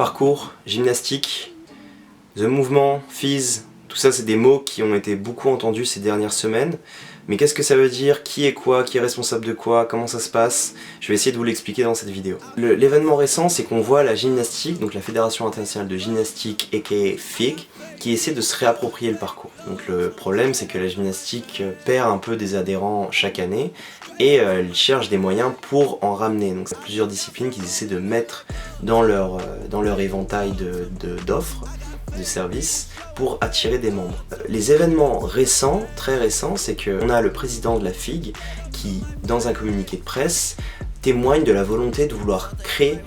parcours, gymnastique, the movement, FIS, tout ça c'est des mots qui ont été beaucoup entendus ces dernières semaines. Mais qu'est-ce que ça veut dire? Qui est quoi? Qui est responsable de quoi? Comment ça se passe? Je vais essayer de vous l'expliquer dans cette vidéo. L'événement récent, c'est qu'on voit la gymnastique, donc la Fédération Internationale de Gymnastique, aka FIG, qui essaie de se réapproprier le parcours. Donc le problème, c'est que la gymnastique perd un peu des adhérents chaque année et elle cherche des moyens pour en ramener. Donc il y a plusieurs disciplines qu'ils essaient de mettre dans leur éventail d'offres, de services, pour attirer des membres. Les événements récents, très récents, c'est qu'on a le président de la FIG qui, dans un communiqué de presse, témoigne de la volonté de vouloir créer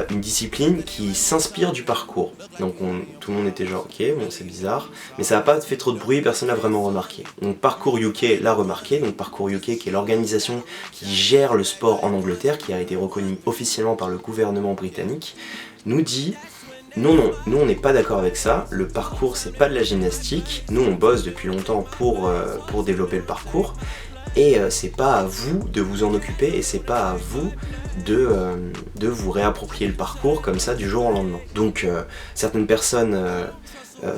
une discipline qui s'inspire du parcours. Donc tout le monde était genre ok, bon c'est bizarre, mais ça n'a pas fait trop de bruit, personne n'a vraiment remarqué. Donc Parcours UK l'a remarqué, donc Parcours UK qui est l'organisation qui gère le sport en Angleterre, qui a été reconnue officiellement par le gouvernement britannique, nous dit non, nous on n'est pas d'accord avec ça, le parcours c'est pas de la gymnastique, nous on bosse depuis longtemps pour développer le parcours, et c'est pas à vous de vous en occuper, et c'est pas à vous de vous réapproprier le parcours comme ça du jour au lendemain. Donc certaines personnes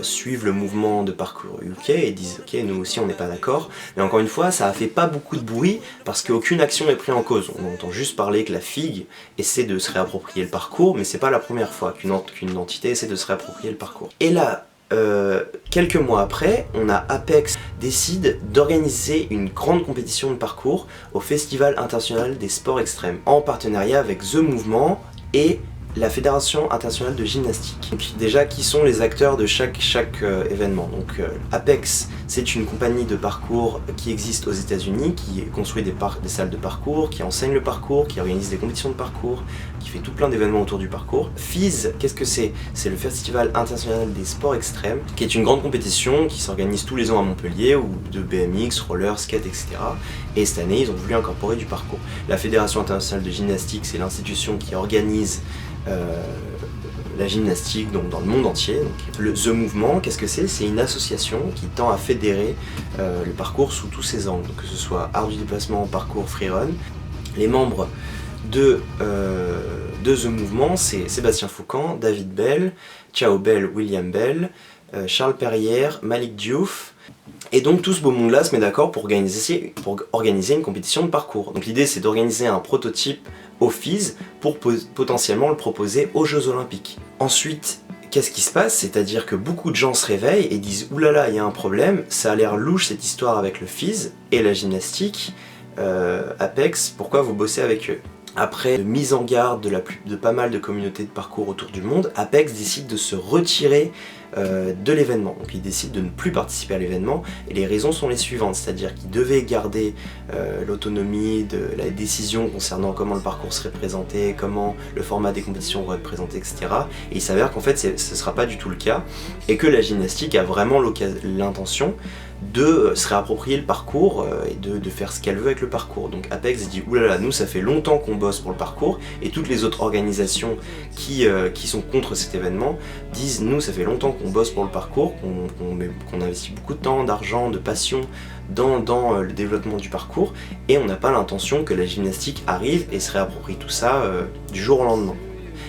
suivent le mouvement de Parcours UK et disent ok, nous aussi on n'est pas d'accord, mais encore une fois ça a fait pas beaucoup de bruit parce qu'aucune action n'est prise en cause. On entend juste parler que la FIG essaie de se réapproprier le parcours, mais c'est pas la première fois qu'une entité essaie de se réapproprier le parcours. Et là, quelques mois après, on a Apex décide d'organiser une grande compétition de parcours au Festival international des sports extrêmes en partenariat avec The Movement et la Fédération internationale de gymnastique. Donc déjà, qui sont les acteurs de chaque événement? Donc Apex, c'est une compagnie de parcours qui existe aux États-Unis, qui construit des salles de parcours, qui enseigne le parcours, qui organise des compétitions de parcours, qui fait tout plein d'événements autour du parcours. FIS, qu'est-ce que c'est? C'est le Festival international des sports extrêmes, qui est une grande compétition qui s'organise tous les ans à Montpellier, ou de BMX, roller, skate, etc. Et cette année, ils ont voulu incorporer du parcours. La Fédération internationale de gymnastique, c'est l'institution qui organise la gymnastique donc dans le monde entier. Donc, The Movement, qu'est-ce que c'est? C'est une association qui tend à fédérer le parcours sous tous ses angles, donc que ce soit art du déplacement, parcours, freerun. Les membres de The Movement, c'est Sébastien Foucan, David Bell, Ciao Bell, William Bell, Charles Perrière, Malik Diouf. Et donc tout ce beau monde là se met d'accord pour organiser une compétition de parcours. Donc l'idée c'est d'organiser un prototype au FIS pour potentiellement le proposer aux Jeux Olympiques. Ensuite, qu'est-ce qui se passe? C'est-à-dire que beaucoup de gens se réveillent et disent « Oulala, il y a un problème, ça a l'air louche cette histoire avec le FIS et la gymnastique, Apex, pourquoi vous bossez avec eux ?» Après mise en garde de pas mal de communautés de parcours autour du monde, Apex décide de se retirer de l'événement. Donc il décide de ne plus participer à l'événement et les raisons sont les suivantes, c'est-à-dire qu'il devait garder l'autonomie de la décision concernant comment le parcours serait présenté, comment le format des compétitions va être présenté, etc. Et il s'avère qu'en fait ce ne sera pas du tout le cas et que la gymnastique a vraiment l'intention de se réapproprier le parcours et de faire ce qu'elle veut avec le parcours. Donc Apex dit oulala, nous ça fait longtemps qu'on bosse pour le parcours, et toutes les autres organisations qui sont contre cet événement disent nous ça fait longtemps qu'on bosse pour le parcours, qu'on investit beaucoup de temps, d'argent, de passion dans le développement du parcours, et on n'a pas l'intention que la gymnastique arrive et se réapproprie tout ça du jour au lendemain.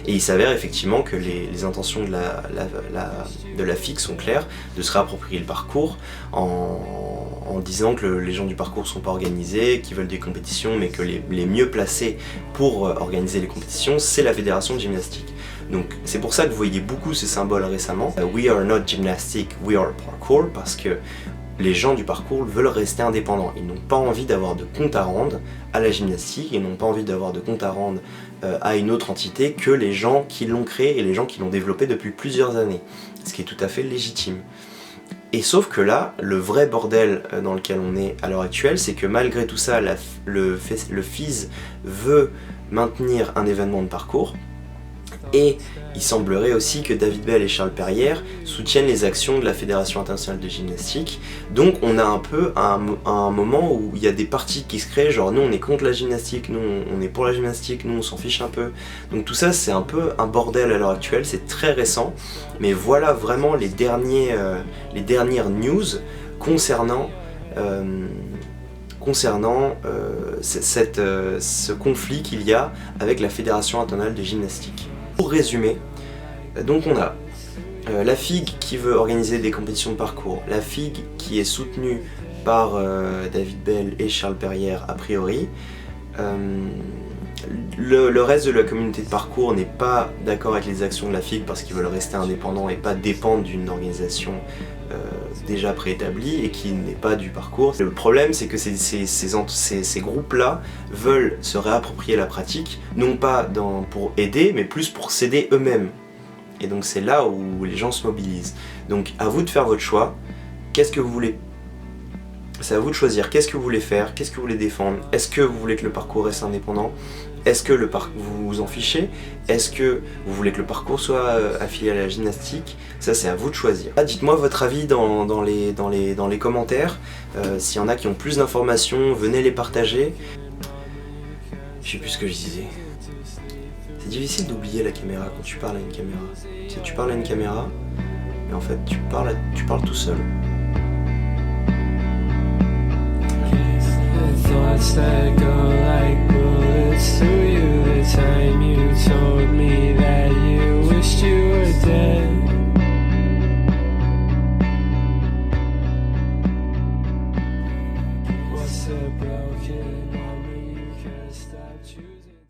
Et il s'avère effectivement que les intentions de la FIG sont claires, de se réapproprier le parcours en disant que les gens du parcours ne sont pas organisés, qu'ils veulent des compétitions, mais que les mieux placés pour organiser les compétitions, c'est la Fédération de gymnastique. Donc c'est pour ça que vous voyez beaucoup ce symbole récemment, We are not gymnastic, we are parkour, parce que les gens du parcours veulent rester indépendants. Ils n'ont pas envie d'avoir de compte à rendre à la gymnastique, ils n'ont pas envie d'avoir de compte à rendre à une autre entité que les gens qui l'ont créé et les gens qui l'ont développé depuis plusieurs années. Ce qui est tout à fait légitime. Et sauf que là, le vrai bordel dans lequel on est à l'heure actuelle, c'est que malgré tout ça, le FIS veut maintenir un événement de parcours. Et il semblerait aussi que David Bell et Charles Perrière soutiennent les actions de la Fédération internationale de gymnastique. Donc on a un peu un moment où il y a des partis qui se créent, genre nous on est contre la gymnastique, nous on est pour la gymnastique, nous on s'en fiche un peu. Donc tout ça c'est un peu un bordel à l'heure actuelle, c'est très récent. Mais voilà vraiment les dernières news concernant ce conflit qu'il y a avec la Fédération internationale de gymnastique. Pour résumer, Donc on a la FIG qui veut organiser des compétitions de parcours, la FIG qui est soutenue par David Bell et Charles Perrière a priori. Le reste de la communauté de parcours n'est pas d'accord avec les actions de la FIG parce qu'ils veulent rester indépendants et pas dépendre d'une organisation déjà préétablie et qui n'est pas du parcours. Le problème, c'est que ces groupes-là veulent se réapproprier la pratique, non pas pour aider, mais plus pour s'aider eux-mêmes. Et donc c'est là où les gens se mobilisent. Donc à vous de faire votre choix. Qu'est-ce que vous voulez? C'est à vous de choisir qu'est-ce que vous voulez faire, qu'est-ce que vous voulez défendre. Est-ce que vous voulez que le parcours reste indépendant? Est-ce que vous vous en fichez? Est-ce que vous voulez que le parcours soit affilié à la gymnastique? Ça, c'est à vous de choisir. Dites-moi votre avis dans les commentaires. S'il y en a qui ont plus d'informations, venez les partager. Je sais plus ce que je disais. C'est difficile d'oublier la caméra quand tu parles à une caméra. Tu sais, tu parles à une caméra, mais en fait, tu parles tout seul. Thoughts that go like bullets through you. The time you told me that you wished you were dead. What's a broken